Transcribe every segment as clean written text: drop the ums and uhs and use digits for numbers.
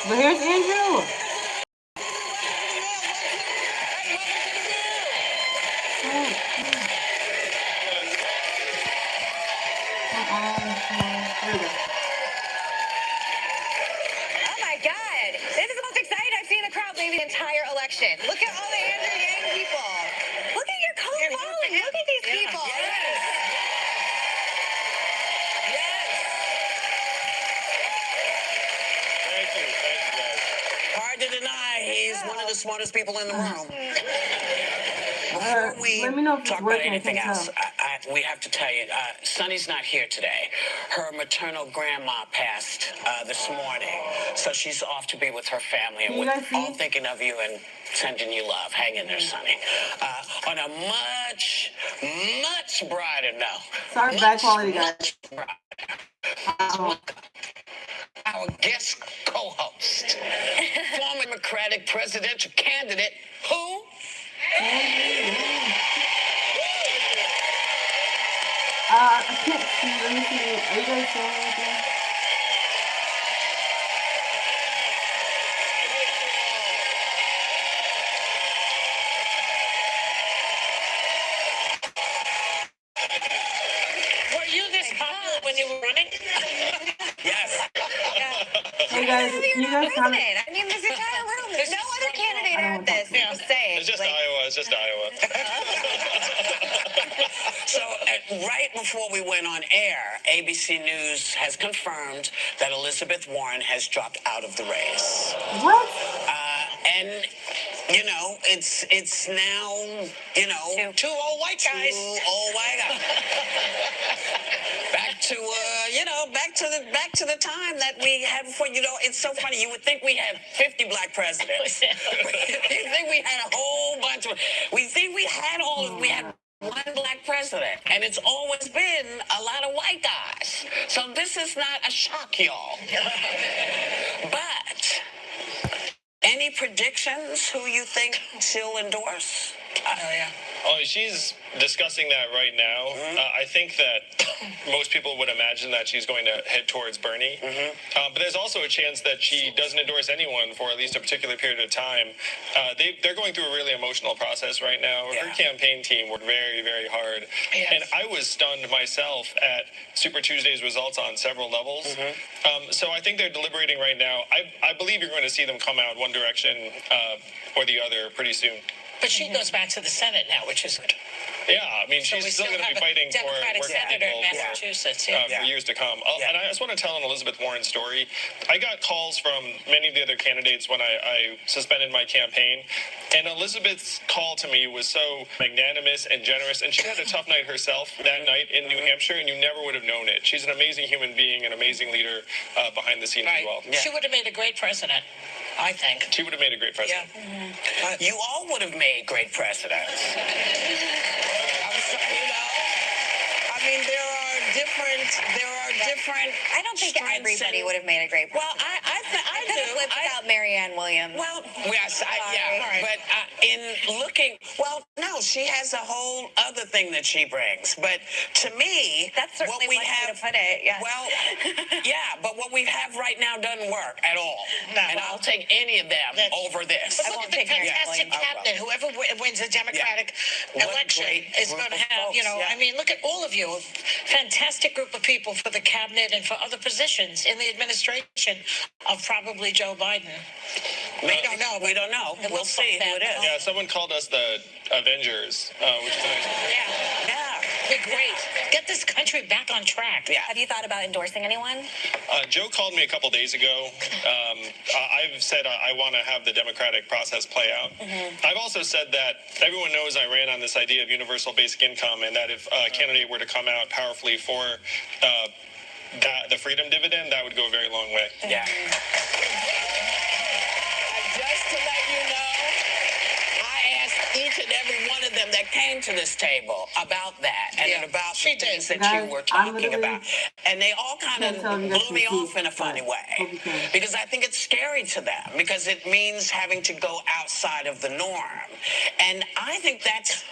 But here's Andrew. Oh my God. This is the most excited I've seen the crowd maybe the entire election. Look at all the Andrew Yang people. Look at your cult following. Look at these people. Yes. Thank you guys. Hard to deny he's one of the smartest people in the room. Before we let me know if it's talk about working, anything I can't else, we have to tell you, Sunny's not here today. Her maternal grandma passed this morning, so she's off to be with her family. And Can you we're guys see? all thinking of you and sending you love. Hang in there, Sunny. On a much, much brighter note. Sorry, bad quality, guys. Much brighter. Our guest co-host, former Democratic presidential candidate, who? I can't see. Let me see. Are you guys saying anything? Were you this popular when you were running? Yes. Hey guys, You're you not guys kind of. president. I mean, this entire room. There's no other candidate had this. Yeah. I'm saying. It's just Iowa. It's just Iowa. So, right before we went on air, ABC News has confirmed that Elizabeth Warren has dropped out of the race. What? And, you know, it's now, you know, two old white guys. Back to back to the time that we had before. You know, it's so funny. You would think we had 50 black presidents. You think we had a whole bunch of. We think we had one black president, and it's always been a lot of white guys. So this is not a shock, y'all. But any predictions who you think she'll endorse? Oh, she's discussing that right now. I think that most people would imagine that she's going to head towards Bernie. But there's also a chance that she doesn't endorse anyone for at least a particular period of time. They're going through a really emotional process right now. Her campaign team worked very, very hard. Yes. And I was stunned myself at Super Tuesday's results on several levels. So I think they're deliberating right now. I believe you're going to see them come out one direction or the other pretty soon. But she goes back to the Senate now, which is good. Yeah, I mean, So we she's still going to be have a fighting for Democratic working senator in people Massachusetts. for years to come. And I just want to tell an Elizabeth Warren story. I got calls from many of the other candidates when I suspended my campaign. And Elizabeth's call to me was so magnanimous and generous. And she had a tough night herself that night in New Hampshire, and you never would have known it. She's an amazing human being, an amazing leader behind the scenes as well. She would have made a great president, I think. She would have made a great president. You all would have made great presidents. I mean, there are different. I don't think strengths everybody and- would have made a great Well, president. I could have do. lived without Marianne Williams. Well, yes, Sorry. but in looking, no, she has a whole other thing that she brings. But to me, That's certainly what we one way have to put it. Yes. Well, yeah, but what we have right now doesn't work at all. No. And I'll take any of them over this. But look at the take Marianne fantastic Williams. cabinet. Whoever wins the Democratic What a election great is group going to of have, folks, I mean, look at all of you. Fantastic group of people for the cabinet and for other positions in the administration of probably Joe Biden. We don't know, We but don't know. it We'll looks see like who it that. is. Yeah, someone called us the Avengers, which is nice. Yeah, they're great. Get this country back on track. Yeah. Have you thought about endorsing anyone? Joe called me a couple days ago. I've said I want to have the democratic process play out. I've also said that everyone knows I ran on this idea of universal basic income, and that if a candidate were to come out powerfully for the freedom dividend, that would go a very long way. Yeah. Just to let you know, I asked each and every one of them that came to this table about that and about the she did. things that Guys, you were I'm talking literally- about. And they all kind of Can't tell if you guys blew me can see, off in a funny but way. hope you can. Because I think it's scary to them because it means having to go outside of the norm. And I think that's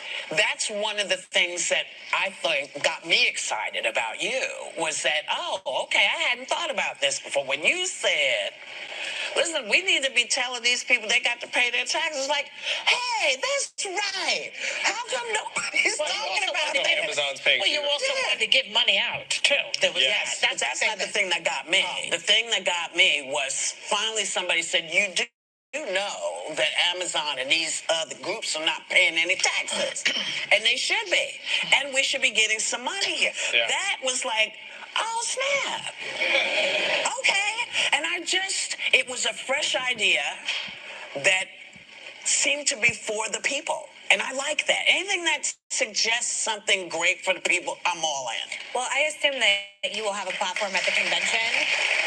one of the things that I think got me excited about you was that, oh, okay, I hadn't thought about this before. When you said Listen, we need to be telling these people they got to pay their taxes. Like, hey, that's right. How come nobody's talking about it? Amazon's paying. Well, you also wanted to give money out too. There was Yes, that's not the thing that got me. The thing that got me was finally somebody said, you do know that Amazon and these other groups are not paying any taxes. And they should be. And we should be getting some money here. Yeah. That was like, oh, snap. Okay. And it was a fresh idea that seemed to be for the people. And I like that. Anything that suggests something great for the people, I'm all in. Well, I assume that you will have a platform at the convention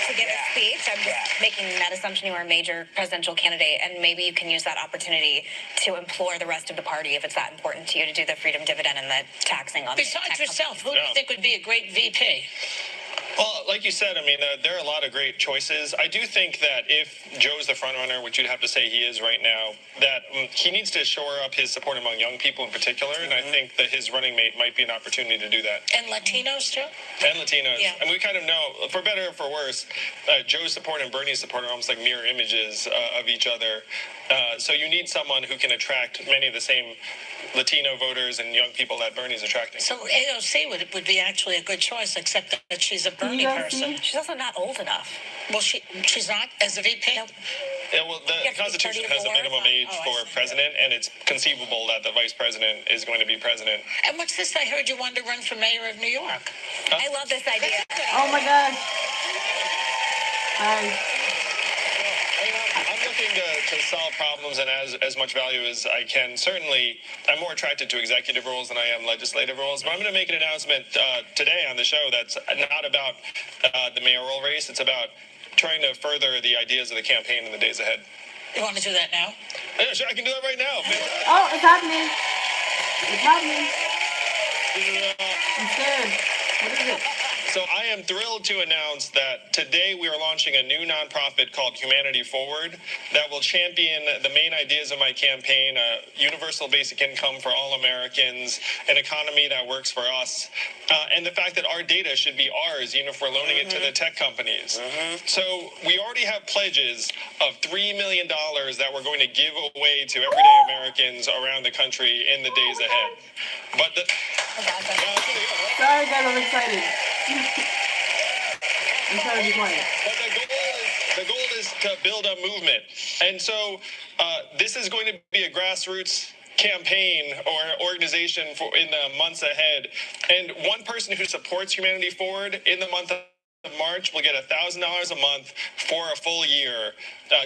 to give a speech. I'm just making that assumption you are a major presidential candidate, and maybe you can use that opportunity to implore the rest of the party, if it's that important to you, to do the freedom dividend and the taxing on Besides yourself, who do you think would be a great VP? Well, like you said, I mean, there are a lot of great choices. I do think that if Joe's the front runner, which you'd have to say he is right now, that he needs to shore up his support among young people in particular, and I think that his running mate might be an opportunity to do that. And Latinos too? And Latinos. Yeah. And we kind of know, for better or for worse, Joe's support and Bernie's support are almost like mirror images of each other. So you need someone who can attract many of the same Latino voters and young people that Bernie's attracting. So AOC would be actually a good choice, except that she's a Bernie person. She's also not old enough. Well, she's not as a VP? Nope. Yeah, well, the Constitution has a minimum age for president, and it's conceivable that the vice president is going to be president. And what's this? I heard you wanted to run for mayor of New York. I love this idea. Oh my gosh. Hi. I'm looking to solve problems and as much value as I can. Certainly, I'm more attracted to executive roles than I am legislative roles. But I'm going to make an announcement today on the show that's not about the mayoral race. It's about trying to further the ideas of the campaign in the days ahead. You want to do that now? Yeah, sure, I can do that right now. Oh, it's happening. It's happening. I'm scared. What is it? So I am thrilled to announce that today we are launching a new nonprofit called Humanity Forward that will champion the main ideas of my campaign: universal basic income for all Americans, an economy that works for us, and the fact that our data should be ours, even if we're loaning it to the tech companies. So we already have pledges of $3 million that we're going to give away to everyday Americans around the country in the days ahead. But Sorry, guys, I'm excited. I'm trying to be quiet. But the goal is to build a movement. And so this is going to be a grassroots campaign or organization in the months ahead. And one person who supports Humanity Forward in the month of March will get $1,000 a month for a full year,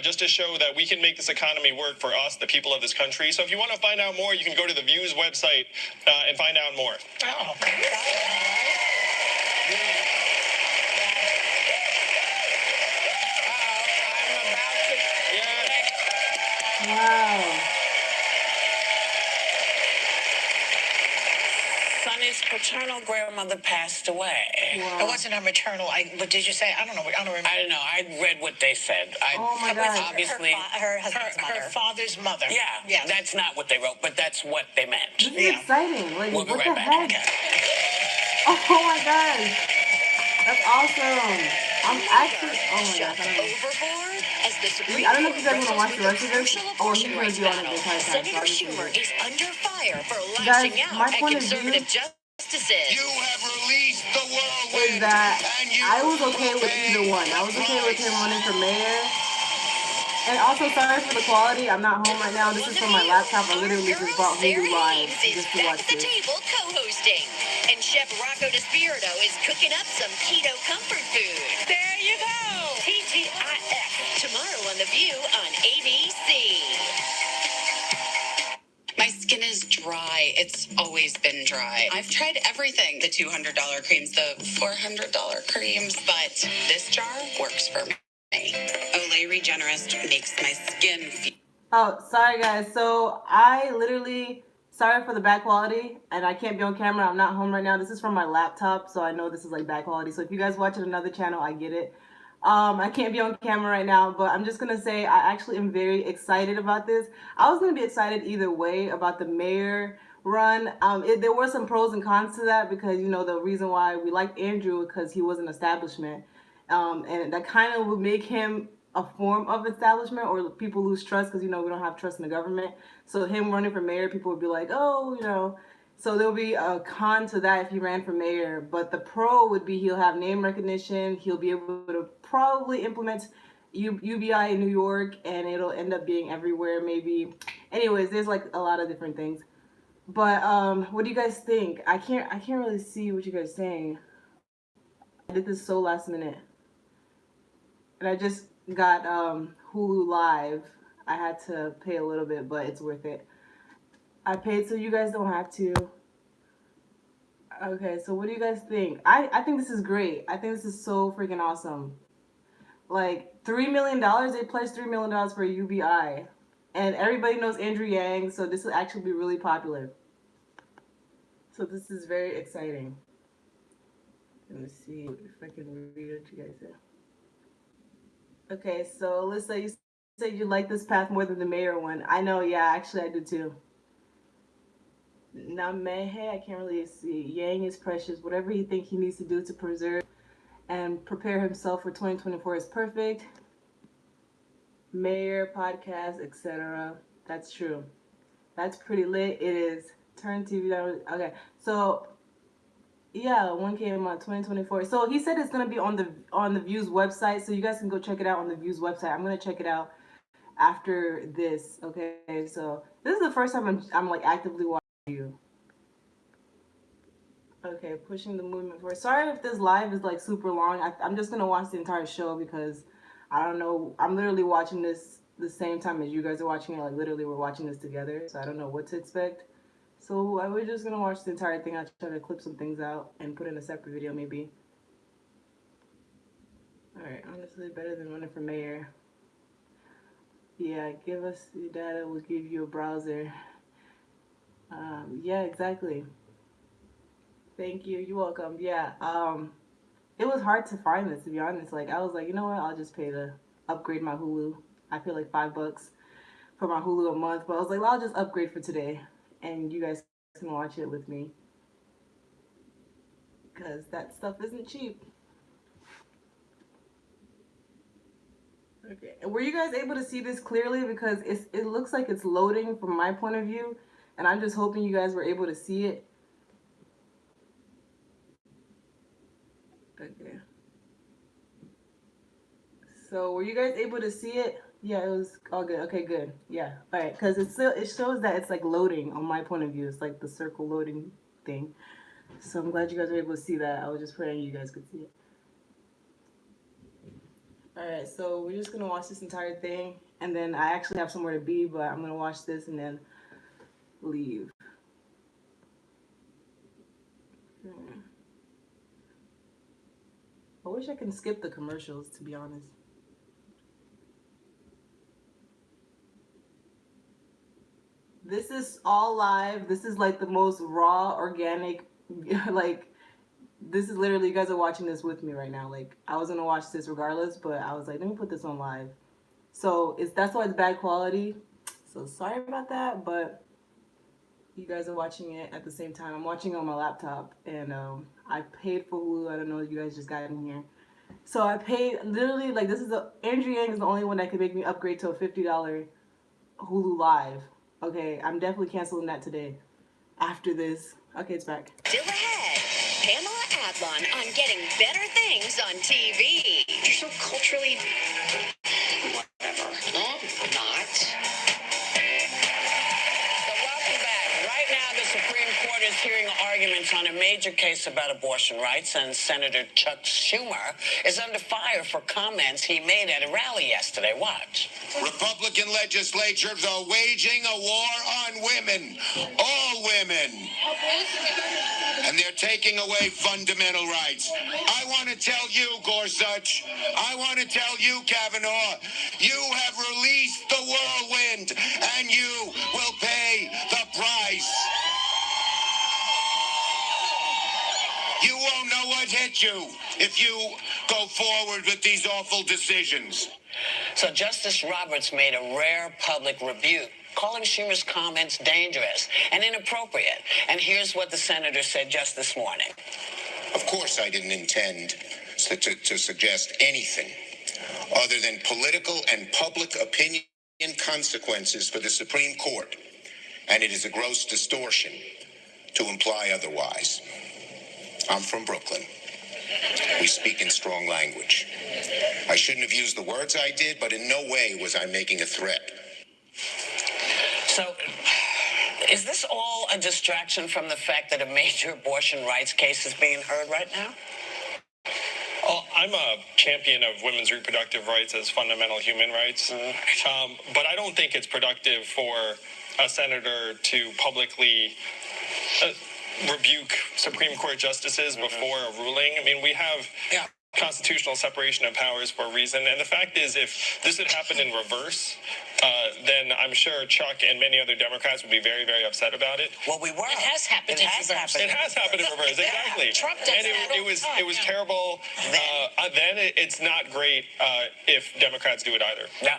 just to show that we can make this economy work for us, the people of this country. So if you want to find out more, you can go to the Views website and find out more. Oh. Wow. Sonny's paternal grandmother passed away. It wasn't her maternal. What did you say? I don't know. I don't remember. I don't know. I read what they said. Oh my God. Obviously, Her husband's mother. Her father's mother. yeah, that's not what they wrote, but that's what they meant. This is exciting. Like, We'll be what right the back. heck? Oh my gosh. That's awesome. I'm actually, oh my gosh. Overboard as the Supreme I don't know if you guys Court want to watch the rest of this. crucial Oh, he's abortion going rights to be on it battle. the entire time. Senator So Schumer is under fire for Guys, lashing my out at point of conservative view justices. You have released the is whirlwind. that and you I was okay with pay either one. I was the okay with him price. running for mayor. And also, sorry for the quality. I'm not home right now. This is from my laptop. I literally just bought Hulu Live is just to back watch at the this. table co-hosting, and Chef Rocco DeSpirito is cooking up some keto comfort food. There you go. TGIF tomorrow on The View on ABC. My skin is dry. It's always been dry. I've tried everything. The $200 creams, the $400 creams, but this jar works for me. Olay Regenerist makes my skin feel... Oh, sorry guys. So I literally, sorry for the bad quality, and I can't be on camera. I'm not home right now. This is from my laptop, so I know this is like bad quality. So if you guys watch it another channel, I get it. I can't be on camera right now, but I'm just gonna say I actually am very excited about this. I was gonna be excited either way about the mayor run. There were some pros and cons to that because, you know, the reason why we liked Andrew because he was an establishment. And that kind of would make him a form of establishment, or people lose trust because we don't have trust in the government. So him running for mayor, people would be like, oh. So there'll be a con to that if he ran for mayor. But the pro would be he'll have name recognition. He'll be able to probably implement UBI in New York, and it'll end up being everywhere maybe. Anyways, there's like a lot of different things. But what do you guys think? I can't really see what you guys are saying. I did this so last minute, and I just got Hulu Live. I had to pay a little bit, but it's worth it. I paid so you guys don't have to. Okay, so what do you guys think? I think this is great. I think this is so freaking awesome. Like $3 million, they pledged $3 million for a UBI, and everybody knows Andrew Yang, so this will actually be really popular. So this is very exciting. Let me see if I can read what you guys said. Okay, so Alyssa, you said you like this path more than the mayor one. I know, yeah, actually I do too. Namehe, I can't really see. Yang is precious. Whatever he thinks he needs to do to preserve and prepare himself for 2024 is perfect. Mayor, podcast, etc. That's true. That's pretty lit. It is. Turn TV down. Okay, so yeah, one came on 2024. So he said it's gonna be on the Views website, so you guys can go check it out on the Views website. I'm gonna check it out after this. Okay, so this is the first time I'm like actively watching you. Okay, pushing the movement forward. Sorry if this live is like super long. I'm just gonna watch the entire show because I don't know. I'm literally watching this the same time as you guys are watching it. Like literally, we're watching this together, so I don't know what to expect. So we're just gonna watch the entire thing. I'll try to clip some things out and put in a separate video maybe. Alright, honestly better than running for mayor. Yeah, give us the data, we'll give you a browser. Yeah, exactly. Thank you, you're welcome. Yeah, it was hard to find this, to be honest. Like, I was like, you know what, I'll just pay to upgrade my Hulu. I pay like $5 for my Hulu a month, but I was like, well, I'll just upgrade for today, and you guys can watch it with me. Because that stuff isn't cheap. Okay, were you guys able to see this clearly? Because it looks like it's loading from my point of view, and I'm just hoping you guys were able to see it. Okay. So were you guys able to see it? Yeah, it was all good. Okay, good. Yeah, all right. Because it shows that it's like loading on my point of view. It's like the circle loading thing. So I'm glad you guys were able to see that. I was just praying you guys could see it. Alright, so we're just gonna watch this entire thing, and then I actually have somewhere to be, but I'm gonna watch this and then leave. I wish I can skip the commercials, to be honest. This is all live. This is like the most raw, organic, like, this is literally, you guys are watching this with me right now. Like, I was gonna watch this regardless, but I was like, let me put this on live. So that's why it's bad quality. So sorry about that, but you guys are watching it at the same time. I'm watching it on my laptop, and I paid for Hulu. I don't know if you guys just got in here. So I paid literally, like, Andrew Yang is the only one that could make me upgrade to a $50 Hulu Live. Okay, I'm definitely canceling that today. After this. Okay, it's back. Still ahead, Pamela Adlon on getting better things on TV. You're so culturally... Whatever. No, I'm not. So welcome back. Right now, the Supreme Court is hearing arguments on a major case about abortion rights, and Senator Chuck Schumer is under fire for comments he made at a rally yesterday. Watch. Republican legislatures are waging a war on women, all women, and they're taking away fundamental rights. I want to tell you, Gorsuch, I want to tell you, Kavanaugh, you have released the whirlwind, and you will pay the price. You won't know what hit you if you go forward with these awful decisions. So Justice Roberts made a rare public rebuke, calling Schumer's comments dangerous and inappropriate. And here's what the senator said just this morning. Of course, I didn't intend to suggest anything other than political and public opinion consequences for the Supreme Court, and it is a gross distortion to imply otherwise. I'm from Brooklyn. We speak in strong language. I shouldn't have used the words I did, but in no way was I making a threat. So, is this all a distraction from the fact that a major abortion rights case is being heard right now? Well, I'm a champion of women's reproductive rights as fundamental human rights, but I don't think it's productive for a senator to publicly rebuke Supreme Court justices before a ruling. I mean, we have constitutional separation of powers for a reason, and the fact is, if this had happened in reverse, then I'm sure Chuck and many other Democrats would be very, very upset about it. Well, we were. It has happened in reverse. It has happened in reverse, exactly. Trump does and that it was all the time, it was terrible. Then it's not great if Democrats do it either. Yeah,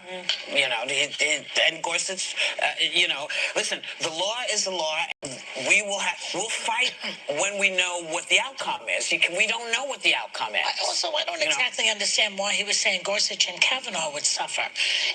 you know, and Gorsuch, you know, listen, the law is the law. We'll fight when we know what the outcome is. We don't know what the outcome is. I don't exactly understand why he was saying Gorsuch and Kavanaugh would suffer.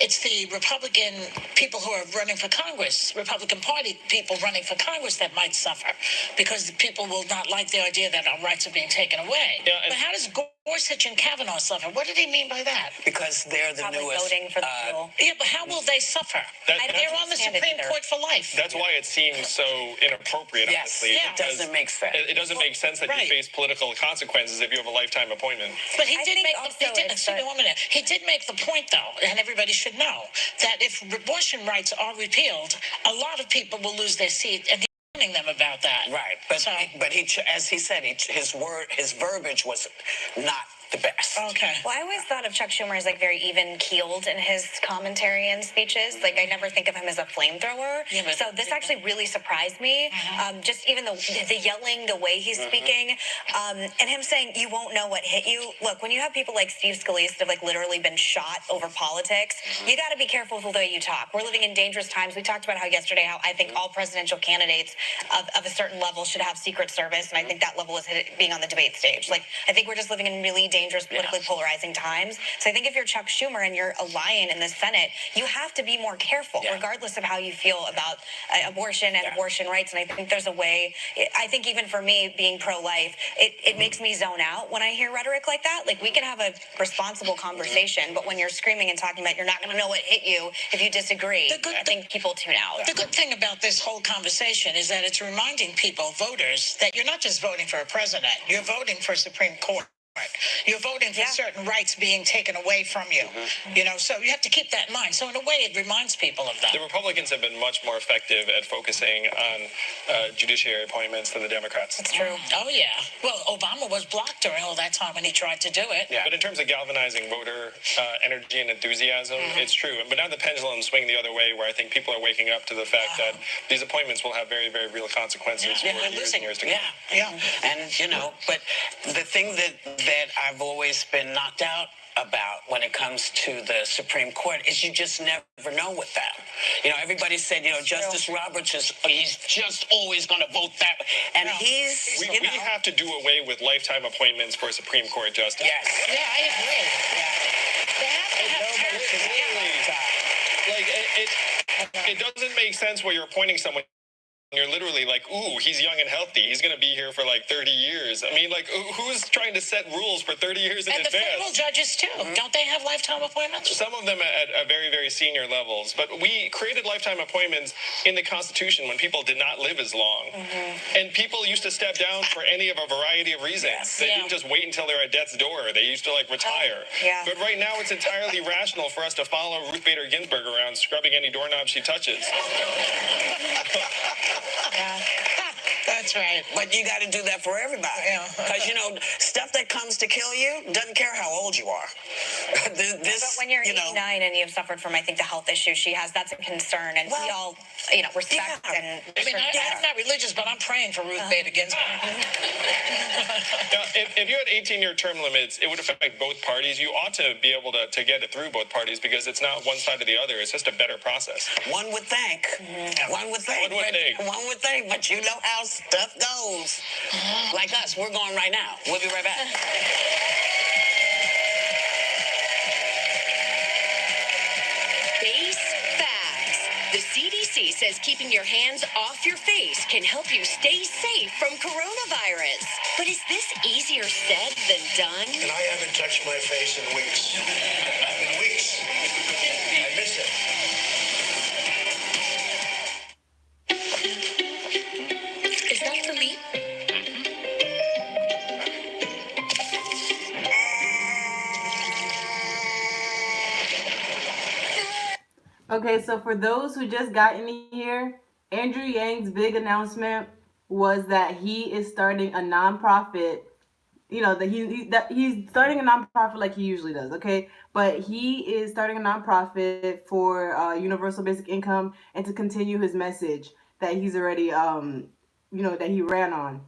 It's the Republican people who are running for Congress, Republican Party people running for Congress that might suffer because people will not like the idea that our rights are being taken away. Yeah, but how does Gorsuch and Kavanaugh suffer? What did he mean by that? Because they're the Probably newest. voting for the bill. Yeah, but how will they suffer? They're on the Supreme Court for life. That's why it seems so inappropriate, Yes, honestly. it doesn't make sense. It doesn't make sense that you face political consequences if you have a lifetime appointment. But he I did think make also excuse me 1 minute. He did make the point, though, and everybody should know, that if abortion rights are repealed, a lot of people will lose their seat, and he's warning them about that. Right, but he, as he said, his verbiage was not the best. Okay. Well, I always thought of Chuck Schumer as like very even-keeled in his commentary and speeches. Like I never think of him as a flamethrower. Yeah, but so this actually really surprised me. Just even the yelling, the way he's speaking, and him saying you won't know what hit you. Look, when you have people like Steve Scalise that have like literally been shot over politics, you got to be careful with the way you talk. We're living in dangerous times. We talked about how I think all presidential candidates of a certain level should have Secret Service, and I think that level is being on the debate stage. Like I think we're just living in really dangerous, politically polarizing times. So I think if you're Chuck Schumer and you're a lion in the Senate, you have to be more careful, regardless of how you feel about abortion and abortion rights. And I think there's a way, I think even for me being pro-life, it makes me zone out when I hear rhetoric like that. Like we can have a responsible conversation, but when you're screaming and talking about you're not going to know what hit you if you disagree, I think people tune out. The good thing about this whole conversation is that it's reminding people, voters, that you're not just voting for a president, you're voting for a Supreme Court. You're voting for certain rights being taken away from you. You know, so you have to keep that in mind. So in a way, it reminds people of that. The Republicans have been much more effective at focusing on judiciary appointments than the Democrats. It's true. Oh, yeah. Well, Obama was blocked during all that time when he tried to do it. Yeah. But in terms of galvanizing voter energy and enthusiasm, it's true. But now the pendulum swing the other way, where I think people are waking up to the fact that these appointments will have very, very real consequences for years and years to come. Yeah. And, you know, but the thing that I've always been knocked out about when it comes to the Supreme Court is you just never know with them. You know, everybody said, you know, Justice Roberts he's just always going to vote that. And We have to do away with lifetime appointments for Supreme Court justice. Yes. Yeah, I agree. They have to have It doesn't make sense where you're appointing someone. You're literally like, ooh, he's young and healthy. He's going to be here for like 30 years. I mean, like, who's trying to set rules for 30 years in and advance? the federal judges, too. Don't they have lifetime appointments? Some of them at very, very senior levels. But we created lifetime appointments in the Constitution when people did not live as long. And people used to step down for any of a variety of reasons. They didn't just wait until they're at death's door. They used to, like, retire. But right now, it's entirely rational for us to follow Ruth Bader Ginsburg around, scrubbing any doorknob she touches. That's right. But you got to do that for everybody. Because, you know, stuff that comes to kill you doesn't care how old you are. But when you're 89 and you've suffered from, I think, the health issues she has, that's a concern. And we all, respect and... I mean, I'm not religious, but I'm praying for Ruth Bader Ginsburg. Now, if you had 18-year term limits, it would affect both parties. You ought to be able to get it through both parties because it's not one side or the other. It's just a better process. One would think. One would think. One would think, but you know how stuff goes. Like us, we're going right now. We'll be right back. Pharmacy says keeping your hands off your face can help you stay safe from coronavirus. But is this easier said than done? And I haven't touched my face in weeks. In weeks. I miss it. Is that for me? Okay, so for those who just got in here, Andrew Yang's big announcement was that he is starting a nonprofit. You know that he's starting a nonprofit like he usually does. Okay, but he is starting a nonprofit for universal basic income and to continue his message that he's already that he ran on.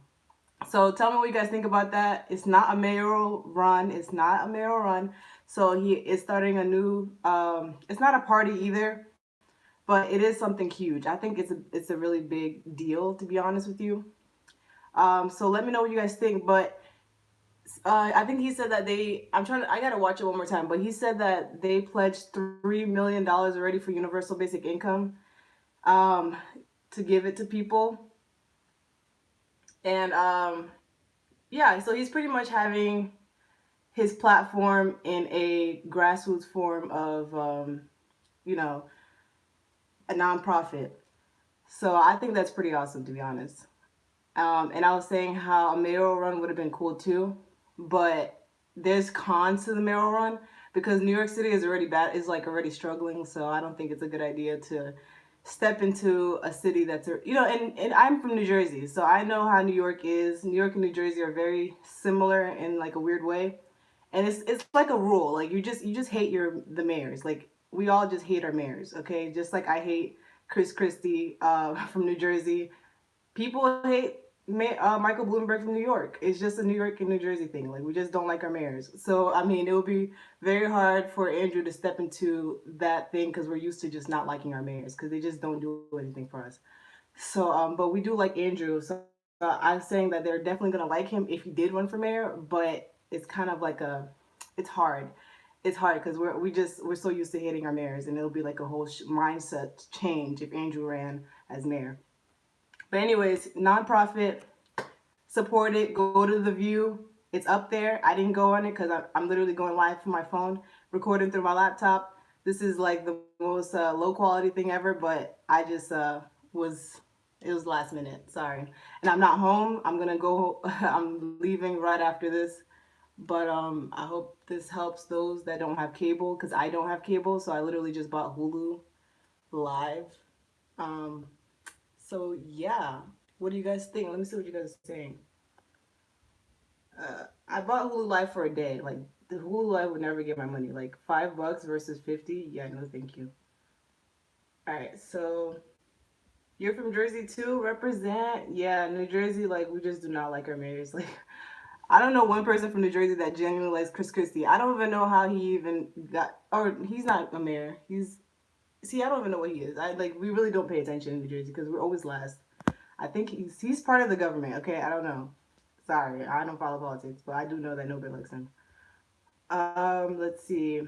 So tell me what you guys think about that. It's not a mayoral run. It's not a mayoral run. So he is starting a new. It's not a party either, but it is something huge. I think it's a really big deal, to be honest with you. So let me know what you guys think. But I think he said that I gotta watch it one more time. But he said that they pledged $3 million already for universal basic income, to give it to people. And yeah, so he's pretty much having his platform in a grassroots form of a nonprofit. So I think that's pretty awesome, to be honest. And I was saying how a mayoral run would have been cool too, but there's cons to the mayoral run because New York City is already struggling. So I don't think it's a good idea to step into a city that's and I'm from New Jersey, so I know how New York is. New York and New Jersey are very similar in like a weird way, and it's like a rule. Like you just hate the mayors. Like we all just hate our mayors. Okay, just like I hate Chris Christie from New Jersey. People hate Michael Bloomberg from New York. It's just a New York and New Jersey thing. Like we just don't like our mayors. So I mean, it would be very hard for Andrew to step into that thing because we're used to just not liking our mayors because they just don't do anything for us. So, but we do like Andrew. So I'm saying that they're definitely gonna like him if he did run for mayor. But it's kind of like it's hard. It's hard because we're so used to hating our mayors, and it'll be like a whole mindset change if Andrew ran as mayor. But anyways, nonprofit, support it. Go to The View. It's up there. I didn't go on it because I'm literally going live from my phone, recording through my laptop. This is like the most low quality thing ever, but I just it was last minute. Sorry. And I'm not home. I'm going to go, I'm leaving right after this. But I hope this helps those that don't have cable because I don't have cable. So I literally just bought Hulu Live. So yeah, what do you guys think? Let me see what you guys are saying. I bought Hulu Live for a day. Like the Hulu Live would never get my money. Like $5 versus 50. Yeah, no, thank you. All right, so you're from Jersey too. Represent. Yeah, New Jersey. Like we just do not like our mayors. Like I don't know one person from New Jersey that genuinely likes Chris Christie. I don't even know how he even got. Or he's not a mayor. I don't even know what he is. We really don't pay attention in New Jersey because we're always last. I think he's part of the government. Okay, I don't know. Sorry, I don't follow politics, but I do know that nobody likes him. Let's see.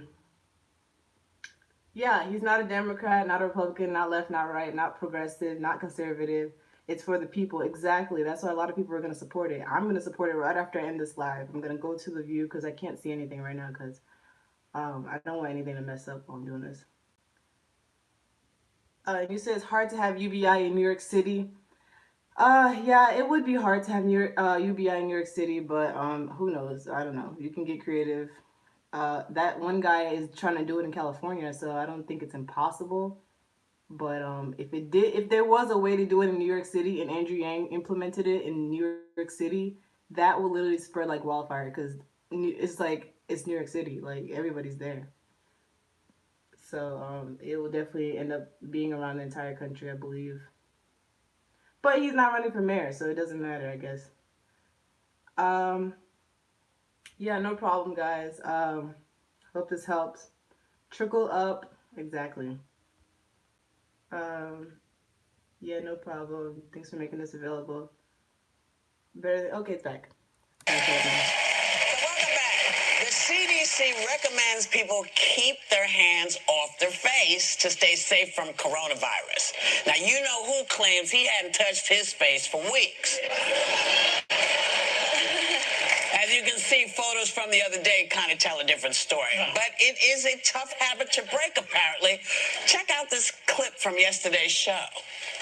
Yeah, he's not a Democrat, not a Republican, not left, not right, not progressive, not conservative. It's for the people. Exactly. That's why a lot of people are going to support it. I'm going to support it right after I end this live. I'm going to go to The View because I can't see anything right now because I don't want anything to mess up while I'm doing this. You said it's hard to have UBI in New York City. Yeah, it would be hard to have UBI in New York City, but who knows? I don't know. You can get creative. That one guy is trying to do it in California, so I don't think it's impossible. But if there was a way to do it in New York City and Andrew Yang implemented it in New York City, that will literally spread like wildfire because it's New York City, like everybody's there. So it will definitely end up being around the entire country, I believe. But he's not running for mayor, so it doesn't matter, I guess. Yeah, no problem, guys. Hope this helps. Trickle up, exactly. Yeah, no problem. Thanks for making this available. Okay, it's back. Welcome back. The CDC CDC recommends people keep their hands off their face to stay safe from coronavirus. Now, you know who claims he hadn't touched his face for weeks. As you can see, photos from the other day kind of tell a different story. But it is a tough habit to break, apparently. Check out this clip from yesterday's show.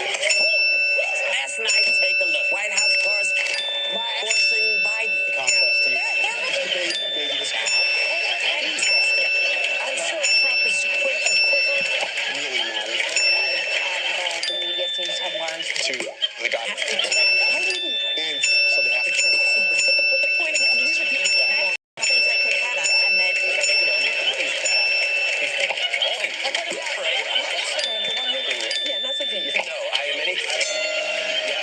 Last night, take a look. White House endorsing Biden. Contest to you. I'm sure Trump is quick to quiver. Really matters The media seems to have learned. to the guy. And so they have to. But the point is, these are things that could happen, and that yeah, that's what you No,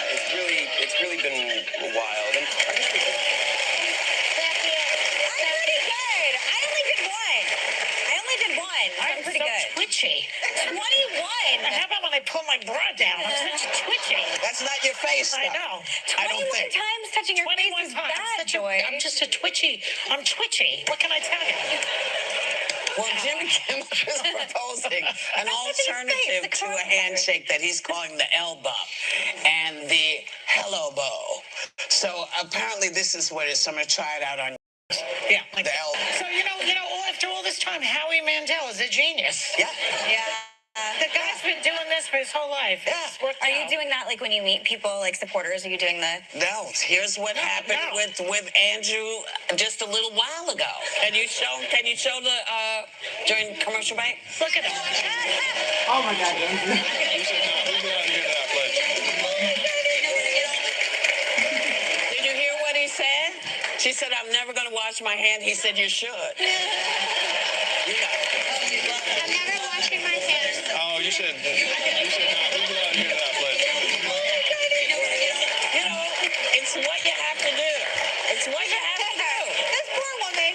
it's really been wild. And I'm pretty good. I only did one. I'm pretty so good. twitchy. 21. How about when I pull my bra down? I'm such twitchy. That's not your face, I though. know. 21 times touching your face 21 is times. bad, Joy. I'm just a twitchy. I'm twitchy. What can I tell you? Well, Jimmy Kimmel is proposing an alternative to a handshake that he's calling the elbow and the hello bow. So apparently this is what it is. So I'm going to try it out on Yeah. Like, the elbow. so, after all this time, Howie Mandel is a genius. Yeah. Yeah. The guy's been doing this for his whole life. Yeah. It's worked Are you out. doing that like when you meet people, like supporters? Are you doing the? No, here's what happened no. with Andrew just a little while ago. Can you show the during commercial break? Look at him. Oh my God, Andrew. You should not. We go out and hear that pledge. Did you hear what he said? She said, "I'm never going to wash my hand." He said, "You should." You know. I'm never washing my hands. Oh, you should. You should not. We go out and hear that pledge. You know, it's what you have to do. It's what you have to do. This poor woman.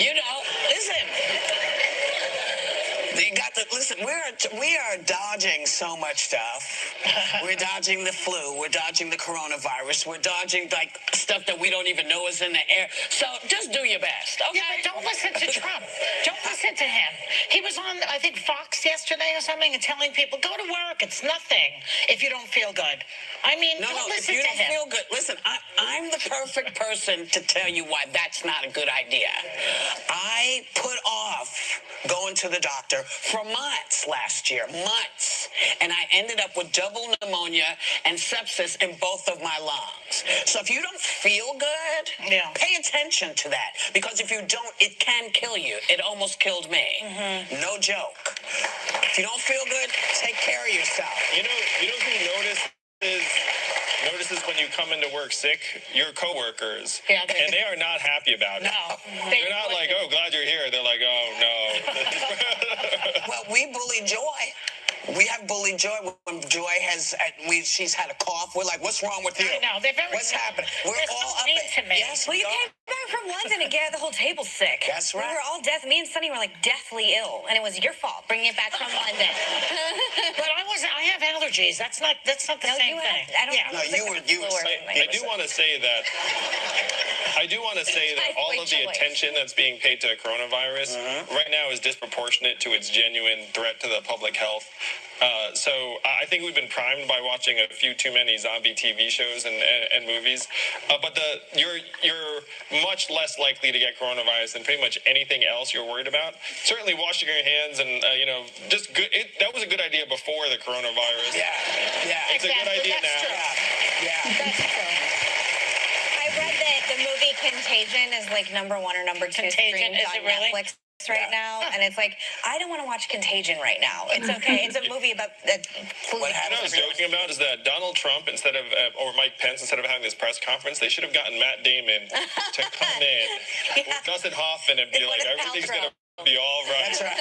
You know, listen. You got to listen. We are dodging so much stuff. We're dodging the flu. We're dodging the coronavirus. We're dodging like stuff that we don't even know is in the air. So just do your best, okay? Yeah, but don't listen to Trump. Don't listen to him. He was on, I think, Fox yesterday or something and telling people, go to work. It's nothing if you don't feel good. I mean, No, don't if listen you to don't him. feel good, listen, I'm the perfect person to tell you why that's not a good idea. I put off going to the doctor for months last year, months. And I ended up with double pneumonia and sepsis in both of my lungs. So if you don't feel good, pay attention to that. Because if you don't, it can kill you. It almost killed me. No joke. If you don't feel good, take care of yourself. You know who notices when you come into work sick? Your coworkers. Yeah, and they are not happy about it. No. They're not like, oh, glad you're here. They're like, oh, no. Well, we bully Joy. We have bullied Joy when Joy she's had a cough. We're like, what's wrong with you? I know. They're very What's happening? We're they're all so up mean to me. Yes, Well, we you are. came back from London and get the whole table sick. That's right. We were all me and Sunny were like deathly ill, and it was your fault bringing it back from London. But I have allergies. That's not the same thing. I don't know. No, you were. I do want to say that all of the attention that's being paid to coronavirus right now is disproportionate to its genuine threat to the public health. So I think we've been primed by watching a few too many zombie TV shows and movies. But you're much less likely to get coronavirus than pretty much anything else you're worried about. Certainly washing your hands and just good. That was a good idea before the coronavirus. Yeah. It's a good idea That's now. true. Yeah. That's true. I read that the movie Contagion is like #1 or #2 Contagion, streamed is on it really? Netflix right now, and it's like I don't want to watch Contagion right now. It's okay. It's a movie about flu. What You know what I was joking about is that Donald Trump, instead of, or Mike Pence, instead of having this press conference, they should have gotten Matt Damon to come in with Dustin Hoffman and be like, everything's going to be all right. That's right.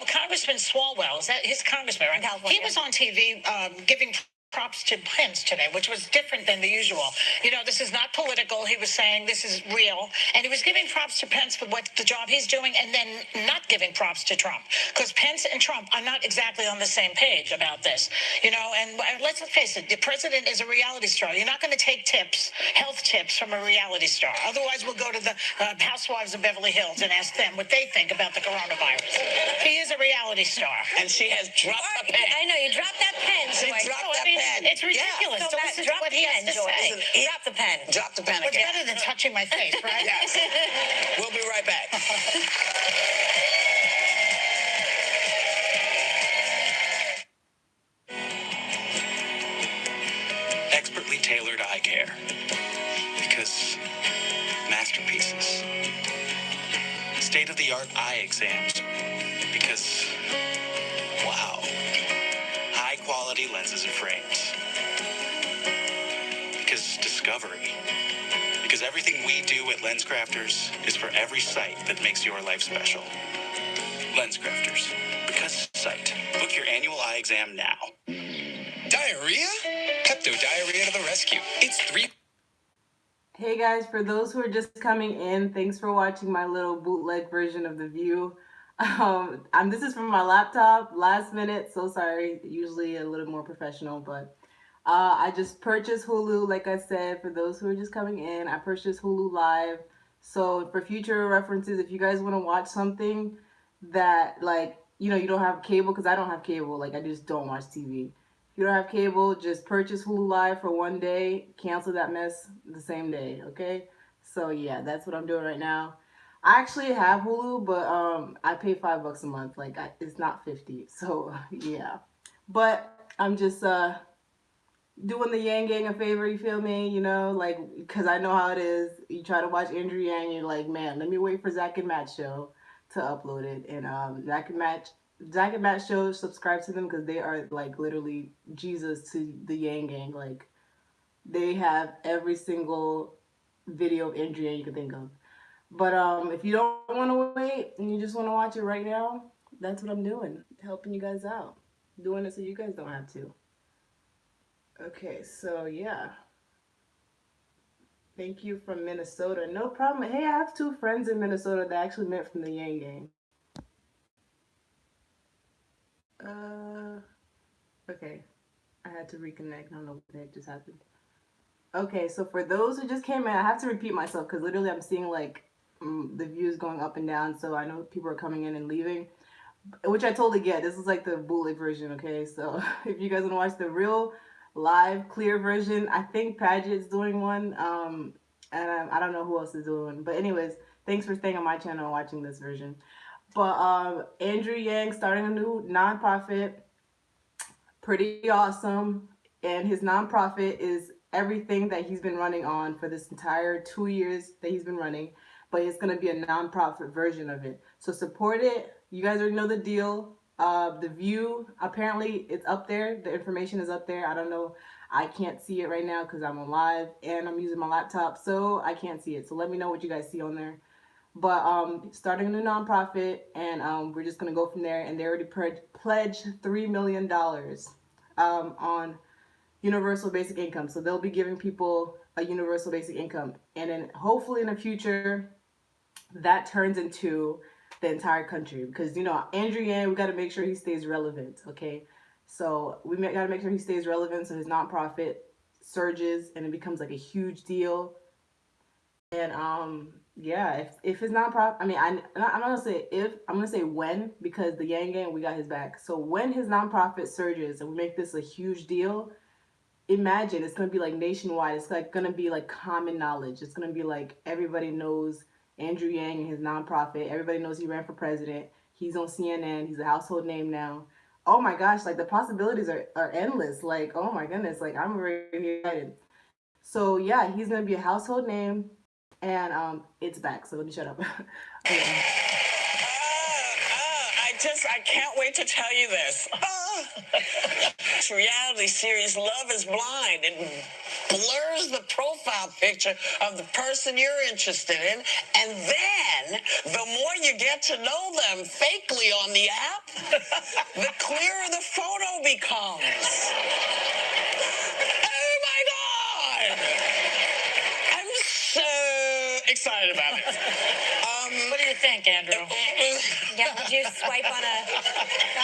Congressman Swalwell, is that his congressman, right? California. He was on TV giving props to Pence today, which was different than the usual. You know, this is not political. He was saying this is real. And he was giving props to Pence for what the job he's doing and then not giving props to Trump. Because Pence and Trump are not exactly on the same page about this. You know, and let's face it, the president is a reality star. You're not going to take tips, health tips from a reality star. Otherwise, we'll go to the Housewives of Beverly Hills and ask them what they think about the coronavirus. He is a reality star. And she has dropped the pen. I know, you dropped that pen, She Joy. dropped that pen. It's ridiculous. So So Matt, listen to drop what the he has pen, to Joy. say. Drop the pen. Drop the pen What's again. better than touching my face, right? Yes. We'll be right back. Expertly tailored eye care. Because masterpieces. State-of-the-art eye exams. Because, wow. High-quality lenses and frames. Because discovery. Because everything we do at LensCrafters is for every sight that makes your life special. LensCrafters. Because sight. Book your annual eye exam now. Diarrhea? Pepto diarrhea to the rescue. It's 3. Hey guys, for those who are just coming in, thanks for watching my little bootleg version of The View. This is from my laptop, last minute, so sorry, usually a little more professional, but I just purchased Hulu, like I said, for those who are just coming in. I purchased Hulu Live, so for future references, if you guys want to watch something that, like, you know, you don't have cable, because I don't have cable, like, I just don't watch TV. If you don't have cable, just purchase Hulu Live for one day, cancel that mess the same day, okay? So yeah, that's what I'm doing right now. I actually have Hulu, but I pay $5 a month, like it's not 50, so yeah. But I'm just doing the Yang Gang a favor, you feel me? You know, like, because I know how it is. You try to watch Andrew Yang, you're like, man, let me wait for Zach and Matt show to upload it. And Zach and Matt show, subscribe to them because they are like literally Jesus to the Yang Gang. Like, they have every single video of Andrew Yang you can think of. But if you don't want to wait and you just want to watch it right now, that's what I'm doing, helping you guys out, doing it so you guys don't have to. Okay, so yeah. Thank you from Minnesota. No problem. Hey, I have 2 friends in Minnesota that actually met from the Yang Gang. Okay. I had to reconnect. I don't know what the heck just happened. Okay, so for those who just came in, I have to repeat myself because literally I'm seeing like the views going up and down, so I know people are coming in and leaving, which I totally get. This is like the bootleg version, okay? So if you guys want to watch the real live clear version, I think Paget's doing one, and I don't know who else is doing one, but anyways, thanks for staying on my channel and watching this version. But Andrew Yang starting a new nonprofit, pretty awesome, and his nonprofit is everything that he's been running on for this entire 2 years that he's been running, but it's going to be a nonprofit version of it. So support it. You guys already know the deal. The View, apparently it's up there. The information is up there. I don't know. I can't see it right now because I'm on live and I'm using my laptop, so I can't see it. So let me know what you guys see on there. But starting a new nonprofit, and we're just going to go from there. And they already pledged $3 million on universal basic income. So they'll be giving people a universal basic income. And then hopefully in the future, that turns into the entire country. Because, you know, Andrew Yang, we got to make sure he stays relevant, okay? So we got to make sure he stays relevant so his nonprofit surges and it becomes like a huge deal. And yeah, if his nonprofit, I mean, I'm not gonna say if, I'm gonna say when, because the Yang Gang, we got his back. So when his nonprofit surges and we make this a huge deal, imagine it's gonna be like nationwide. It's like gonna be like common knowledge. It's gonna be like everybody knows Andrew Yang and his nonprofit. Everybody knows he ran for president. He's on CNN. He's a household name now. Oh my gosh, like the possibilities are endless. Like, oh my goodness, like I'm really excited. So yeah, he's gonna be a household name. And it's back, so let me shut up. Okay. I can't wait to tell you this. This reality series, Love is Blind, it blurs the profile picture of the person you're interested in, and then the more you get to know them fakely on the app, the clearer the photo becomes. excited about it. What do you think, Andrew? Yeah, did you swipe on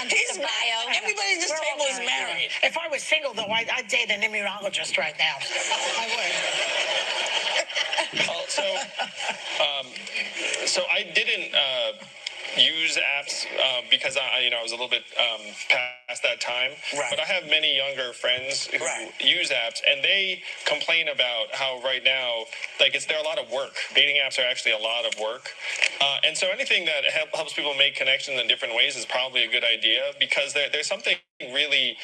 He's the bio? Everybody at this We're all table is married. married. If I was single, though, I'd date an immunologist right now. I would. So I didn't use apps because I was a little bit past that time. Right. But I have many younger friends who Right. use apps, and they complain about how right now, like, they're a lot of work. Dating apps are actually a lot of work, and so anything that helps people make connections in different ways is probably a good idea, because there's something really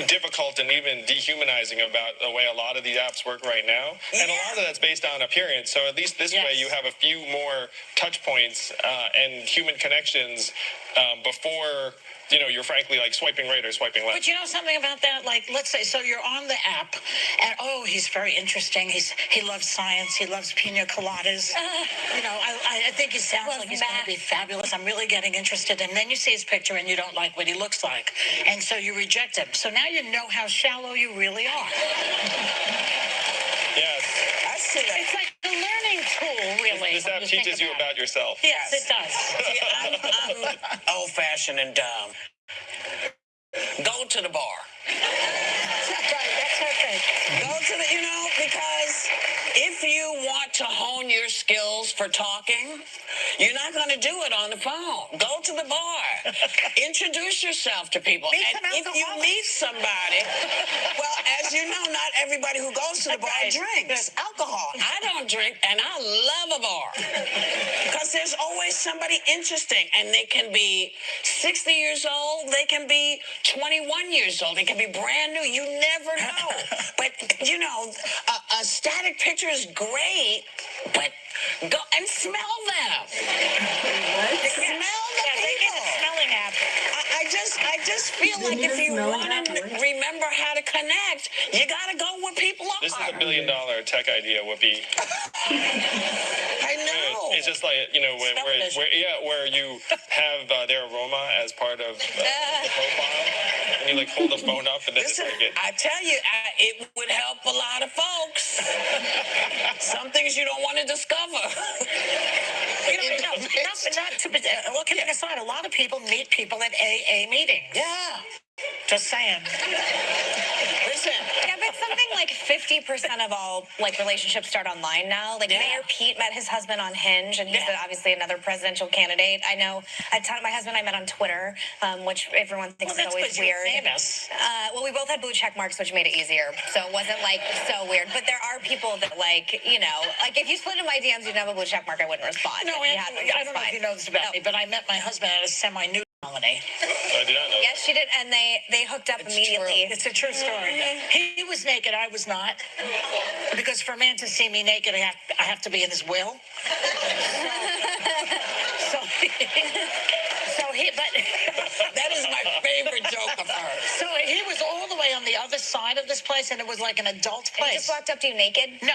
difficult and even dehumanizing about the way a lot of these apps work right now, and a lot of that's based on appearance. So at least this way, you have a few more touch points and human connections before you're frankly like swiping right or swiping left. But you know something about that? Like, let's say, so you're on the app, and he's very interesting. He loves science. He loves pina coladas. I think he sounds like he's going to be fabulous. I'm really getting interested. And then you see his picture, and you don't like what he looks like, and so you reject him. So now you know how shallow you really are. Yes. I see that. It's like a learning tool, really. This app teaches you about yourself. Yes, it does. See, I'm old-fashioned and dumb. Go to the bar. That's her thing. Go to the, because if you want to hone your skills for talking, you're not going to do it on the phone. Go to the bar. Introduce yourself to people. And if you meet somebody, well, as you know, not everybody who goes to the bar drinks alcohol. I don't drink, and I love a bar. Because there's always somebody interesting, and they can be 60 years old, they can be 21 years old, they can be brand new. You never know. But, a static picture is great, but go and smell them. Smell the people. Smelling app. I just feel like if you want to remember how to connect, you got to go where people are. This is $1 billion tech idea, Whoopi. I know. It's just like, where you have their aroma as part of the profile, and you like hold the phone up and then Listen, just like it. I tell you, it would help a lot of folks. Some things you don't want to discover. Looking aside, a lot of people meet people at AA meetings. Yeah. Just saying. Listen. Yeah, but something like 50% of all relationships start online now. Mayor Pete met his husband on Hinge, and he's obviously another presidential candidate. I know my husband and I met on Twitter, which everyone thinks is always weird. Famous. We both had blue check marks, which made it easier, so it wasn't so weird. But there are people that if you slid in my DMs, you'd have a blue check mark, I wouldn't respond. No, I don't know if you know this about me, but I met my husband at a semi-nude colony. I did not know. Yes, she did, and they hooked up immediately. It's a true story. He was naked, I was not. Because for a man to see me naked, I have to be in his will. That is my favorite joke of hers. So he was all the way on the other side of this place, and it was like an adult place. He just walked up to you naked? No.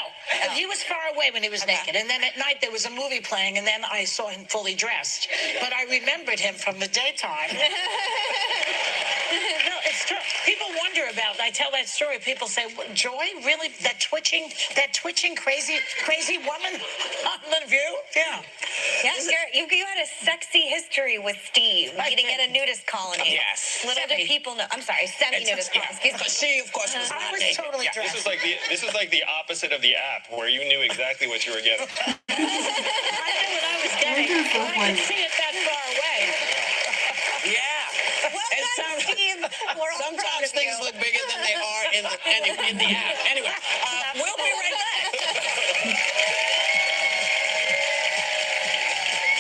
He was far away when he was naked. And then at night there was a movie playing, and then I saw him fully dressed. But I remembered him from the daytime. No, it's true. People wonder about, I tell that story, people say, Joy, really? That twitching crazy woman on the View? Yeah. Yes, you had a sexy history with Steve meeting at a nudist colony. Yes. Little did people know. I'm sorry, semi-nudist colony. Excuse me. She, of course, was I not was naked. totally dressed. This is like the opposite of the app, where you knew exactly what you were getting. I knew what I was getting. I could see it that far away. Yeah. Well done, Steve. We're all proud Sometimes of things you. look bigger than they are in the app. Anyway, we'll be right back.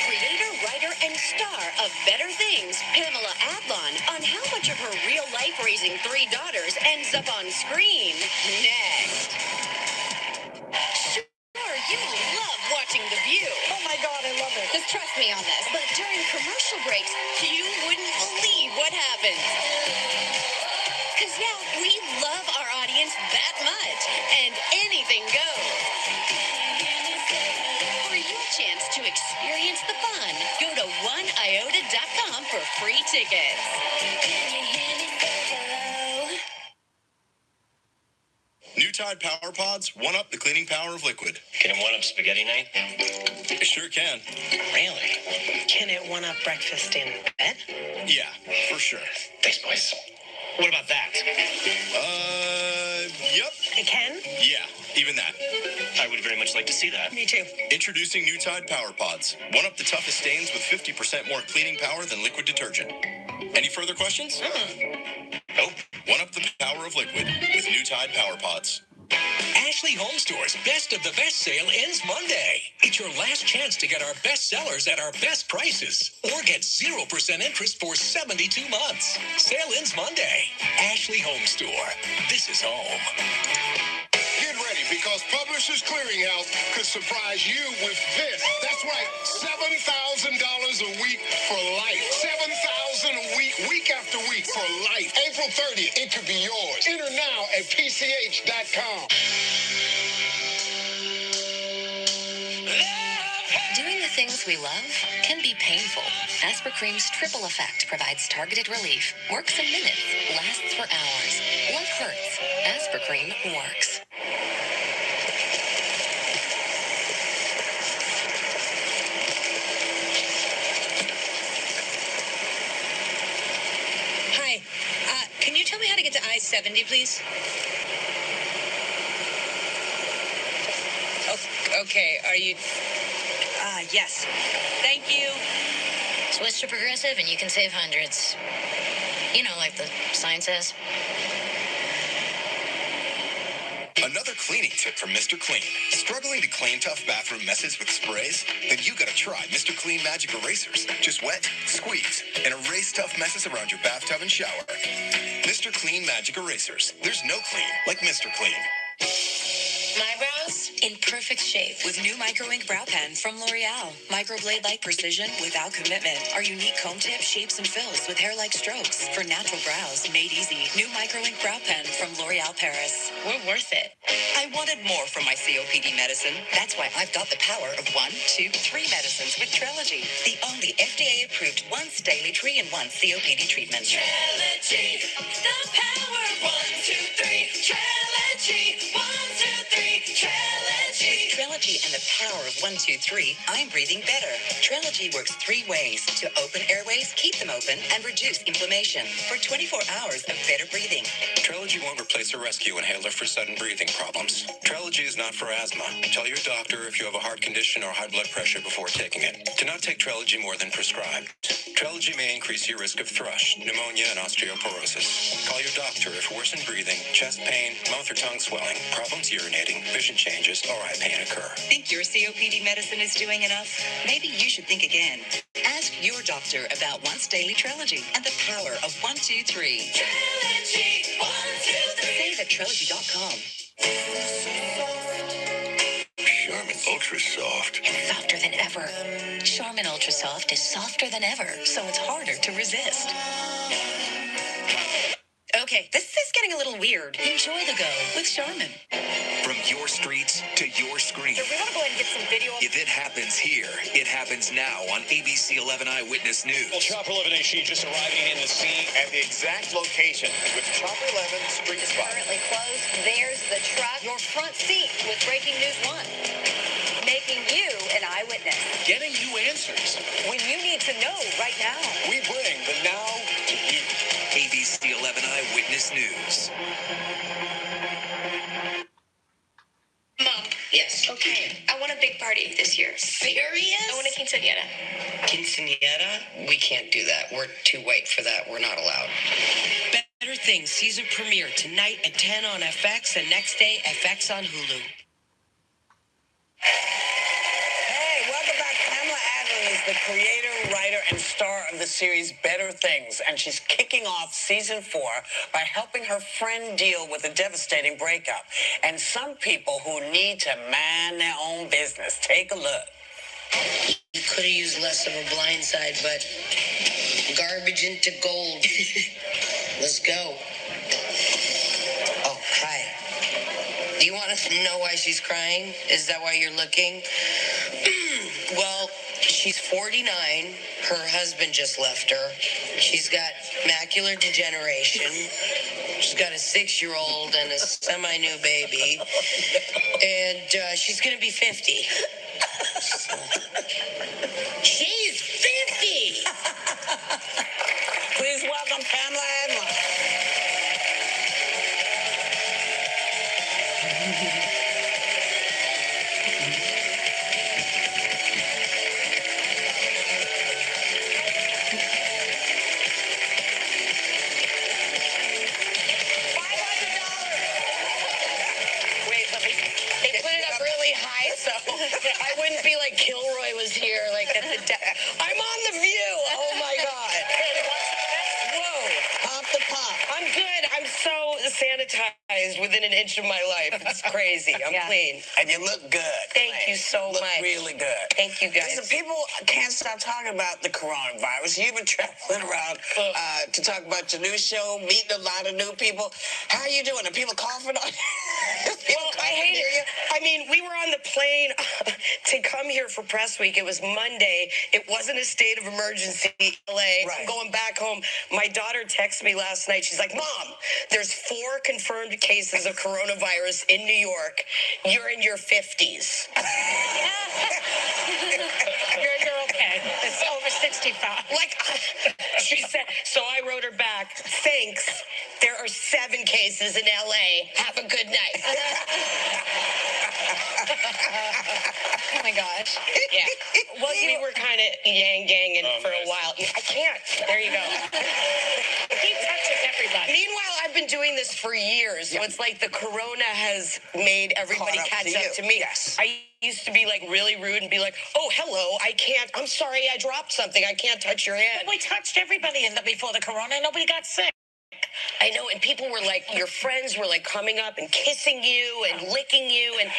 Creator, writer, and star of Better Things, Pamela Adlon, on how much of her real life raising 3 daughters ends up on screen. Next. Sure, you love watching The View. Oh my God, I love it. Just trust me on this. But during commercial breaks, you wouldn't believe what happens. Because, we love our audience that much, and anything goes. For your chance to experience the fun, go to oneiota.com for free tickets. New time. Tide Power Pods one-up the cleaning power of liquid. Can it one-up spaghetti night? It sure can. Really? Can it one up breakfast in bed? Yeah, for sure. Thanks, boys. What about that? Yep. It can? Yeah, even that. I would very much like to see that. Me too. Introducing new Tide Power Pods. One-up the toughest stains with 50% more cleaning power than liquid detergent. Any further questions? Nope. One-up the power of liquid with new Tide Power Pods. Ashley Home Store's Best of the Best sale ends Monday. It's your last chance to get our best sellers at our best prices. Or get 0% interest for 72 months. Sale ends Monday. Ashley Home Store. This is home. Get ready, because Publishers Clearinghouse could surprise you with this. That's right, $7,000 a week for life. $7,000 a week after week for life. April 30th, it could be yours. Enter now at PCH.com. Doing the things we love can be painful. Aspercream's triple effect provides targeted relief, works in minutes, lasts for hours. Love hurts. Aspercream works. Hi. Can you tell me how to get to I-70, please? Okay, are you... yes. Thank you. Switch to Progressive and you can save hundreds. You know, like the sign says. Another cleaning tip from Mr. Clean. Struggling to clean tough bathroom messes with sprays? Then you gotta try Mr. Clean Magic Erasers. Just wet, squeeze, and erase tough messes around your bathtub and shower. Mr. Clean Magic Erasers. There's no clean like Mr. Clean. My brows in perfect shape with new micro ink brow pen from L'Oreal. Microblade-like precision without commitment. Our unique comb tip shapes and fills with hair-like strokes for natural brows made easy. New micro ink brow pen from L'Oreal Paris. We're worth it. I wanted more from my COPD medicine. That's why I've got the power of 1, 2, 3 medicines with Trelegy, the only FDA-approved once daily 3-in-1 COPD treatment. Trelegy, the power of 1, 2, 3. Trelegy, 1, 2, 3. Trelegy. With Trelegy and the power of 1, 2, 3, I'm breathing better. Trelegy works 3 ways: to open airways, keep them open, and reduce inflammation for 24 hours of better breathing. Trelegy won't replace a rescue inhaler for sudden breathing problems. Trelegy is not for asthma. Tell your doctor if you have a heart condition or high blood pressure before taking it. Do not take Trelegy more than prescribed. Trelegy may increase your risk of thrush, pneumonia, and osteoporosis. Call your doctor if worsened breathing, chest pain, mouth or tongue swelling, problems urinating, vision changes, or eye pain occur. Think your COPD medicine is doing enough? Maybe you should think again. Ask your doctor about once daily Trelegy and the power of 1, 2, 3. Trelegy, 1, 2, 3. Save at Trelegy.com. Charmin Ultra Soft. It's softer than ever. Charmin Ultra Soft is softer than ever, so it's harder to resist. Okay, this is getting a little weird. Enjoy the go with Charmin. From your streets to your screen. So we want to go ahead and get some video. If it happens here, it happens now on ABC 11 Eyewitness News. Well, Chopper 11 HG just arriving in the scene at the exact location with Chopper 11 Street Spot. Currently closed. There's the truck. Your front seat with Breaking News 1. Making you an eyewitness. Getting you answers. When you need to know right now. We bring the now to you. ABC 11 Eyewitness News. Mom. Yes. Okay. I want a big party this year. Serious? I want a quinceañera. Quinceañera? We can't do that. We're too white for that. We're not allowed. Better Things season premiere tonight at 10 on FX and next day FX on Hulu. Hey, welcome back. Pamela Adlon is the creator, writer, and star of the series Better Things, and she's kicking off season 4 by helping her friend deal with a devastating breakup. And some people who need to mind their own business. Take a look. You could have used less of a blindside, but garbage into gold. Let's go. Oh, hi. Do you want to know why she's crying? Is that why you're looking? Well, she's 49. Her husband just left her. She's got macular degeneration. She's got a 6-year-old and a semi-new baby. And she's going to be 50. She's 50! Please welcome Pamela Adlon. They put it up really high, so I wouldn't be like Kilroy was here, like at the I'm on The View. Oh my God. Whoa. Pop the pop. I'm good. I'm so sanitized within an inch of my life. It's crazy. I'm clean. And you look good. Thank you so look much. Really good. Thank you, guys. Listen, people can't stop talking about the coronavirus. You've been traveling around to talk about your new show, meeting a lot of new people. How are you doing? Are people coughing on you? Well, I hate it. I mean, we were on the plane to come here for press week. It was Monday. It wasn't a state of emergency in LA. Right. I'm going back home. My daughter texted me last night. She's like, Mom, there's 4 confirmed cases of coronavirus in New York. You're in your 50s. You're okay. It's over 65. Like, she said, so I wrote her back, thanks. There are 7 cases in LA. Have a good night. Oh my gosh. Yeah. Well, we were kind of yang-ganging for a while. I can't. There you go. Keep touching everybody. Meanwhile, I've been doing this for years, so it's like the corona has made everybody Caught up catch to up you. to me. Yes. I used to be like really rude and be like, oh, hello, I'm sorry I dropped something. I can't touch your hand. We touched everybody before the corona, and nobody got sick. I know, and people were like, your friends were like coming up and kissing you and licking you, and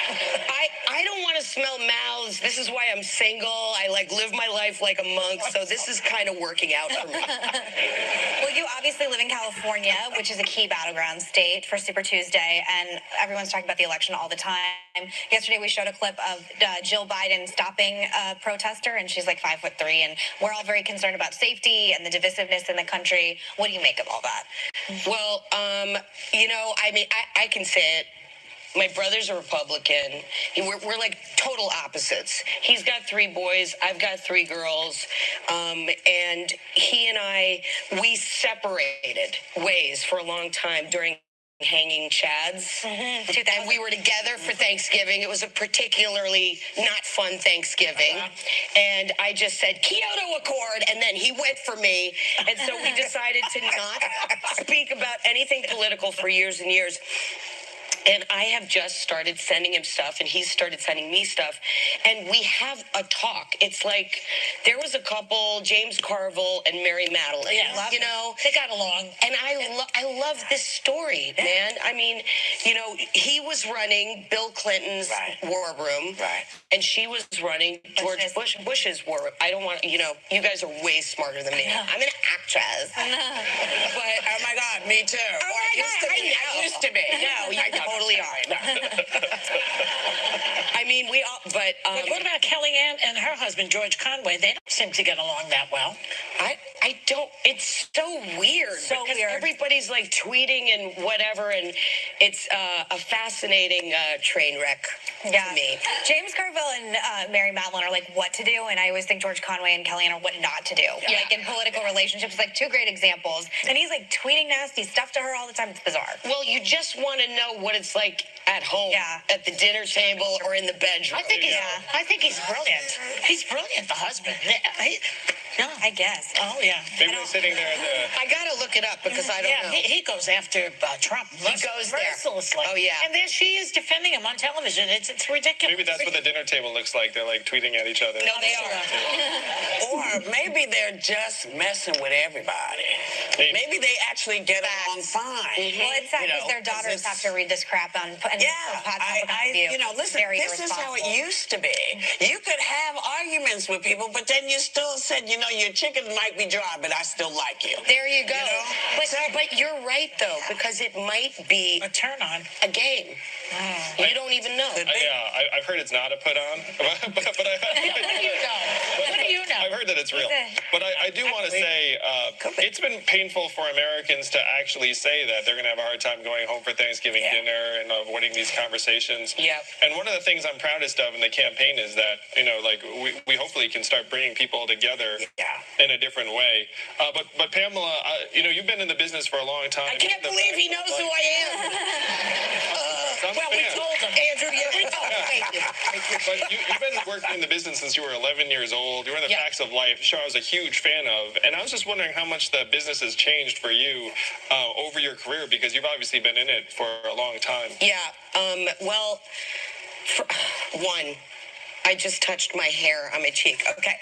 I don't want to smell mouths. This is why I'm single. I like live my life like a monk, so this is kind of working out for me. Well, you obviously live in California, which is a key battleground state for Super Tuesday, and everyone's talking about the election all the time. Yesterday, we showed a clip of Jill Biden stopping a protester, and she's like 5'3", and we're all very concerned about safety and the divisiveness in the country. What do you make of all that? Well, I mean, I can say it. My brother's a Republican. We're like total opposites. He's got 3 boys. I've got 3 girls. And he and we separated ways for a long time during hanging chads. And we were together for Thanksgiving. It was a particularly not fun Thanksgiving. And I just said, Kyoto Accord, and then he went for me. And so we decided to not speak about anything political for years and years. And I have just started sending him stuff, and he's started sending me stuff. And we have a talk. It's like there was a couple, James Carville and Mary Madeline. Yeah, you know, they got along. And I love this story, man. I mean, he was running Bill Clinton's war room, and she was running George Bush's war room. I don't want, you guys are way smarter than me. I'm an actress. But oh my God, me too. Oh my God, I used to be. No, you totally are. I mean, we all, but what about Kellyanne and her husband, George Conway? They don't seem to get along that well. I don't, it's so weird. So because weird. Everybody's like tweeting and whatever, and it's a fascinating train wreck to me. James Carville and Mary Madeline are like what to do, and I always think George Conway and Kellyanne are what not to do. Yeah. Like in political relationships, like 2 great examples. And he's like tweeting nasty stuff to her all the time. It's bizarre. Well, you just want to know what it's like at home, at the dinner table, or in the bedroom. I think he's brilliant. He's brilliant, the husband. I guess. Oh, yeah. Maybe they're sitting there at the... I got to look it up because I don't know. He goes after Trump. He goes there. Mercilessly. Oh, yeah. And there she is defending him on television. It's ridiculous. Maybe that's what the dinner table looks like. They're like tweeting at each other. No, they are. Or maybe they're just messing with everybody. Maybe they actually get along fine. Well, it's sad because their daughters have to read this crap on. Listen, this is how it used to be. You could have arguments with people, but then you still said, your chicken might be dry, but I still like you. There you go. But you're right, though, because it might be a turn on, a game. You don't even know. I've heard it's not a put on, but What do you know? What do you know? I've heard that it's real. But I do want to say, It's been painful for Americans to actually say that they're going to have a hard time going home for Thanksgiving dinner and avoiding these conversations. Yeah. And one of the things I'm proudest of in the campaign is that, like, we hopefully can start bringing people together in a different way. But Pamela, you've been in the business for a long time. I can't believe he knows who I am. Well, we told him. Andrew, we told him. Thank you. But you've been working in the business since you were 11 years old. You were in the Facts of Life, a show I was a huge fan of. And I was just wondering how much the business has changed for you over your career, because you've obviously been in it for a long time. Yeah. Well, one, I just touched my hair on my cheek. Okay.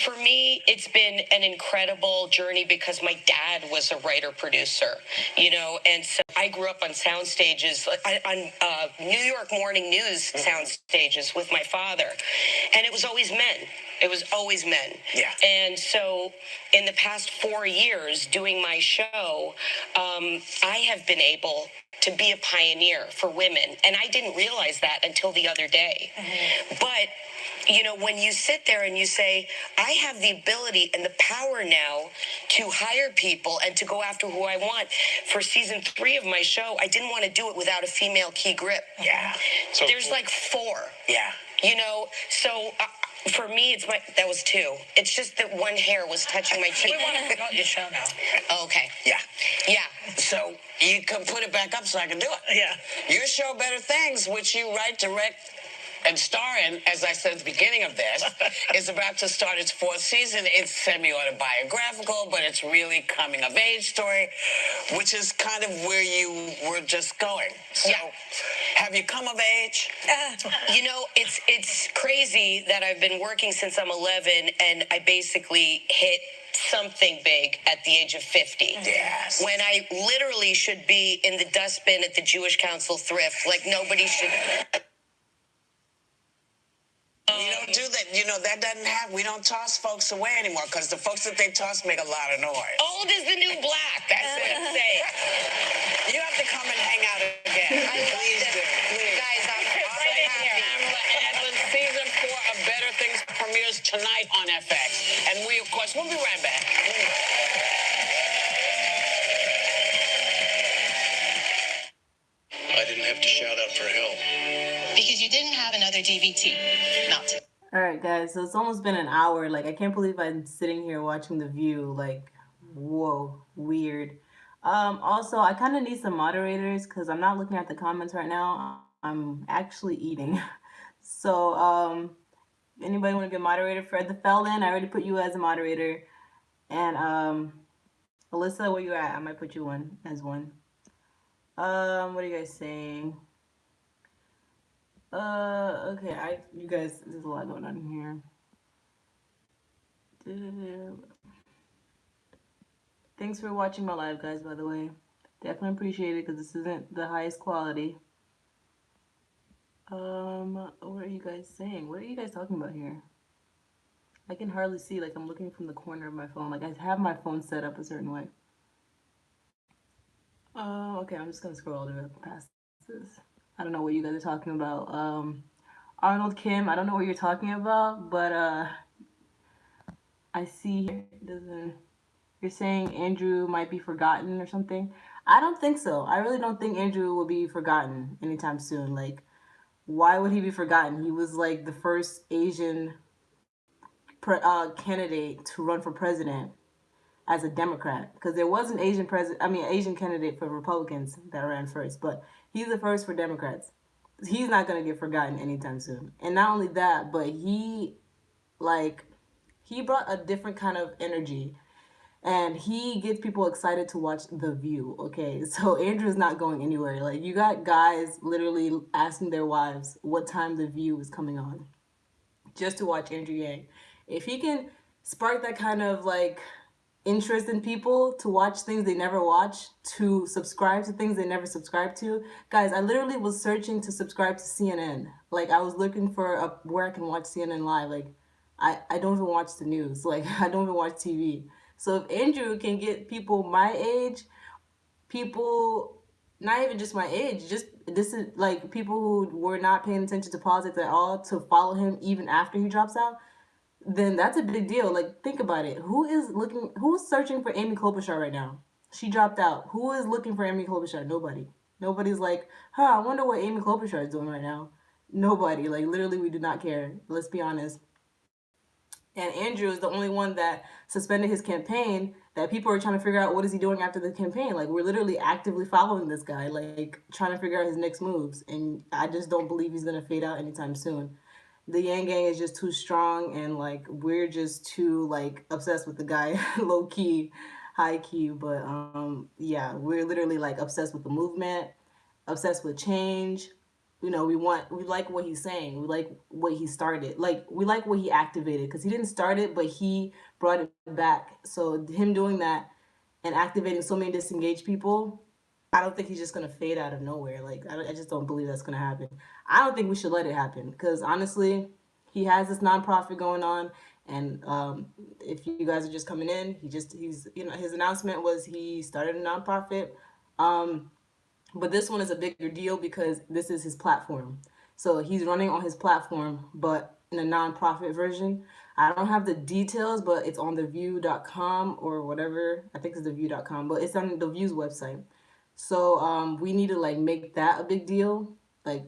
For me, it's been an incredible journey because my dad was a writer-producer, and so I grew up on sound stages, on New York morning news sound stages with my father, and it was always men. It was always men. Yeah. And so in the past 4 years doing my show, I have been able to be a pioneer for women, and I didn't realize that until the other day. But when you sit there and you say, I have the ability and the power now to hire people and to go after who I want. For season 3 of my show, I didn't want to do it without a female key grip. Yeah. So there's like 4. Yeah. So for me, that was 2. It's just that one hair was touching my cheek. We want to promote your show now. Okay. Yeah. Yeah. So you can put it back up so I can do it. Yeah. Your show, Better Things, which you write, direct, and star in, as I said at the beginning of this, is about to start its 4th season. It's semi-autobiographical, but it's really coming-of-age story, which is kind of where you were just going. So, have you come of age? It's crazy that I've been working since I'm 11, and I basically hit something big at the age of 50. Yes. When I literally should be in the dustbin at the Jewish Council thrift, like nobody should. We don't do that. That doesn't happen. We don't toss folks away anymore because the folks that they toss make a lot of noise. Old is the new black. That's it. Say it. You have to come and hang out again. Please do. Please. Guys, I'm right in here. Pamela Adlin, season 4 of Better Things premieres tonight on FX. And we, of course, we'll be right back. I didn't have to shout out for help. Because you didn't have another DVT. Not to. All right, guys. So it's almost been an hour. Like, I can't believe I'm sitting here watching The View. Like, whoa, weird. Also, I kind of need some moderators because I'm not looking at the comments right now. I'm actually eating. So, anybody want to be a moderator? Fred the Felon, I already put you as a moderator. And, Alyssa, where you at? I might put you one as one. What are you guys saying? Okay, you guys, there's a lot going on here. Thanks for watching my live, guys, by the way. Definitely appreciate it because this isn't the highest quality. What are you guys saying? What are you guys talking about here? I can hardly see, like I'm looking from the corner of my phone. Like I have my phone set up a certain way. Okay, I'm just gonna scroll all the way past this. I don't know what you guys are talking about. Arnold Kim, I don't know what you're talking about, but I see here you're saying Andrew might be forgotten or something. I don't think so. I really don't think Andrew will be forgotten anytime soon. Like, why would he be forgotten? He was like the first Asian candidate to run for president as a Democrat, because there was an Asian Asian candidate for Republicans that ran first, but he's the first for Democrats. He's not gonna get forgotten anytime soon. And not only that, but he brought a different kind of energy, and he gets people excited to watch The View. Okay, so Andrew's not going anywhere. Like, you got guys literally asking their wives what time The View is coming on, just to watch Andrew Yang. If he can spark that kind of like interest in people to watch things they never watch, to subscribe to things they never subscribe to. Guys, I literally was searching to subscribe to CNN. Like, I was looking for where I can watch CNN live. Like, I don't even watch the news. Like, I don't even watch TV. So if Andrew can get people my age, people not even just my age, just this is like people who were not paying attention to politics at all, to follow him even after he drops out, then that's a big deal. Like, think about it. Who's searching for Amy Klobuchar right now? She dropped out. Who is looking for Amy Klobuchar? Nobody. Nobody's like, I wonder what Amy Klobuchar is doing right now. Nobody. Like, literally, we do not care. Let's be honest. And Andrew is the only one that suspended his campaign, that people are trying to figure out what is he doing after the campaign. Like, we're literally actively following this guy, like trying to figure out his next moves. And I just don't believe he's gonna fade out anytime soon. The Yang Gang is just too strong, and like we're just too like obsessed with the guy, low key, high key. But yeah, we're literally like obsessed with the movement, obsessed with change. We like what he's saying. We like what he started. Like, we like what he activated, because he didn't start it, but he brought it back. So him doing that and activating so many disengaged people, I don't think he's just gonna fade out of nowhere. Like, I just don't believe that's gonna happen. I don't think we should let it happen, because honestly, he has this nonprofit going on, and if you guys are just coming in, he's his announcement was he started a nonprofit. Um, but this one is a bigger deal because this is his platform. So he's running on his platform, but in a nonprofit version. I don't have the details, but it's on theview.com or whatever. I think it's theview.com, but it's on the View's website. So we need to like make that a big deal. Like,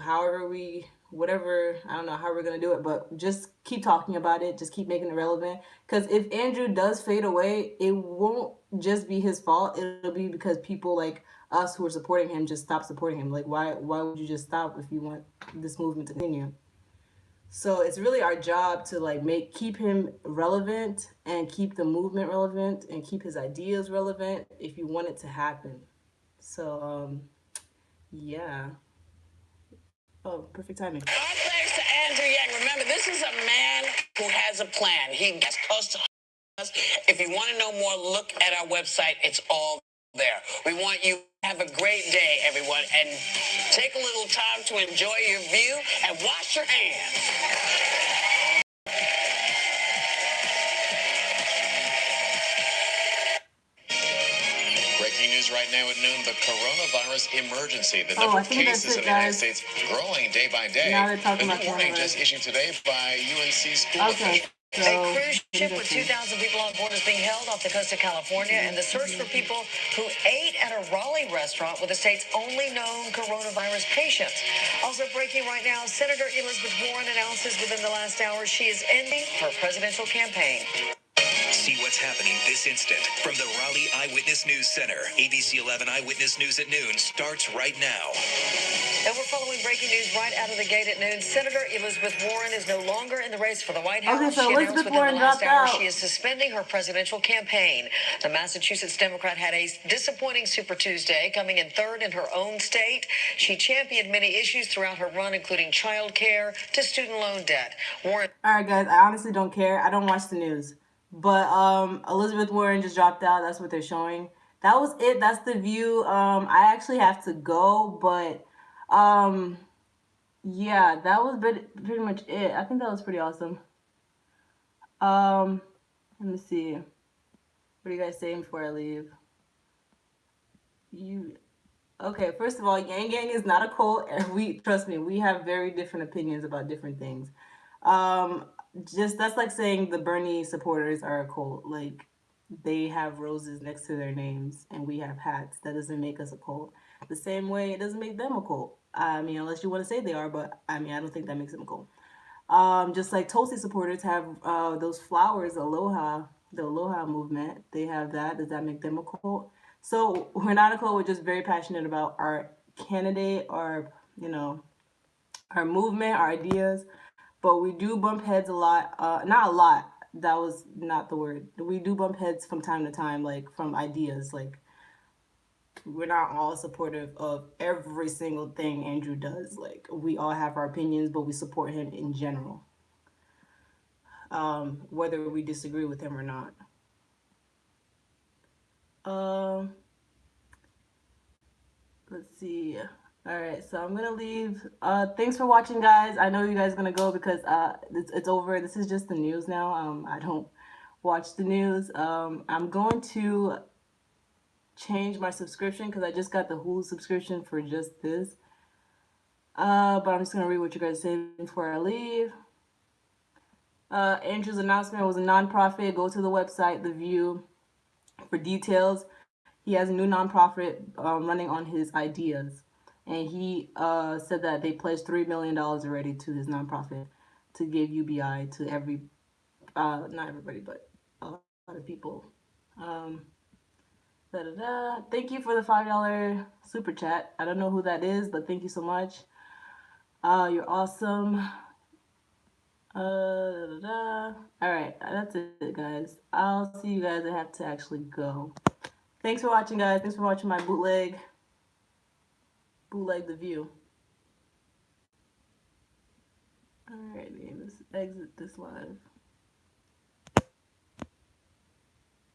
however we, whatever, I don't know how we're gonna do it, but just keep talking about it. Just keep making it relevant. Because if Andrew does fade away, it won't just be his fault. It'll be because people like us who are supporting him just stop supporting him. Like, why would you just stop if you want this movement to continue? So it's really our job to like keep him relevant and keep the movement relevant and keep his ideas relevant if you want it to happen. So yeah. Oh, perfect timing. Our thanks to Andrew Yang. Remember, this is a man who has a plan. He gets close to us. If you want to know more, look at our website. It's all there. We want you to have a great day, everyone, and take a little time to enjoy your view and wash your hands. Breaking news right now at noon, the coronavirus emergency. The Oh, number I of think that's cases it, in the United guys. States growing day by day. Now they're A talking new about warning coronavirus. just issued today by UNC school Okay. officials. So, A cruise ship with 2,000 people on board is being held off the coast of California, and the search for people who ate at a Raleigh restaurant with the state's only known coronavirus patient. Also breaking right now, Senator Elizabeth Warren announces within the last hour she is ending her presidential campaign. See what's happening this instant from the Raleigh Eyewitness News Center. ABC 11 Eyewitness News at noon starts right now. And we're following breaking news right out of the gate at noon. Senator Elizabeth Warren is no longer in the race for the White House. Okay, so She announced Elizabeth within Warren the last dropped hour out. she is suspending her presidential campaign. The Massachusetts Democrat had a disappointing Super Tuesday, coming in third in her own state. She championed many issues throughout her run, including child care to student loan debt. Warren. All right, guys. I honestly don't care. I don't watch the news, but Elizabeth Warren just dropped out. That's what they're showing. That was it. That's the view. I actually have to go, but yeah, that was pretty much it. I think that was pretty awesome. Let me see. What are you guys saying before I leave? Okay, first of all, Yang Gang is not a cult, and trust me, we have very different opinions about different things. Um, just that's like saying the Bernie supporters are a cult. Like, they have roses next to their names, and we have hats. That doesn't make us a cult. The same way, it doesn't make them a cult. I mean, unless you want to say they are, but I mean, I don't think that makes them a cult. Just like Tulsi supporters have those flowers, Aloha, the Aloha movement. They have that. Does that make them a cult? So we're not a cult. We're just very passionate about our candidate, our movement, our ideas. But we do bump heads a lot. Not a lot. That was not the word. We do bump heads from time to time, like from ideas. Like, we're not all supportive of every single thing Andrew does. Like, we all have our opinions, but we support him in general, whether we disagree with him or not. Let's see. All right, so I'm gonna leave. Thanks for watching, guys. I know you guys are gonna go because it's over. This is just the news now. I don't watch the news. I'm going to change my subscription because I just got the Hulu subscription for just this. But I'm just gonna read what you guys say before I leave. Andrew's announcement was a nonprofit. Go to the website, The View, for details. He has a new nonprofit running on his ideas. And he said that they pledged $3 million already to his nonprofit to give UBI to every, not everybody, but a lot of people. Thank you for the $5 super chat. I don't know who that is, but thank you so much. You're awesome. All right, that's it, guys. I'll see you guys. I have to actually go. Thanks for watching, guys. Thanks for watching my bootleg The View. Alrighty, let's exit this live.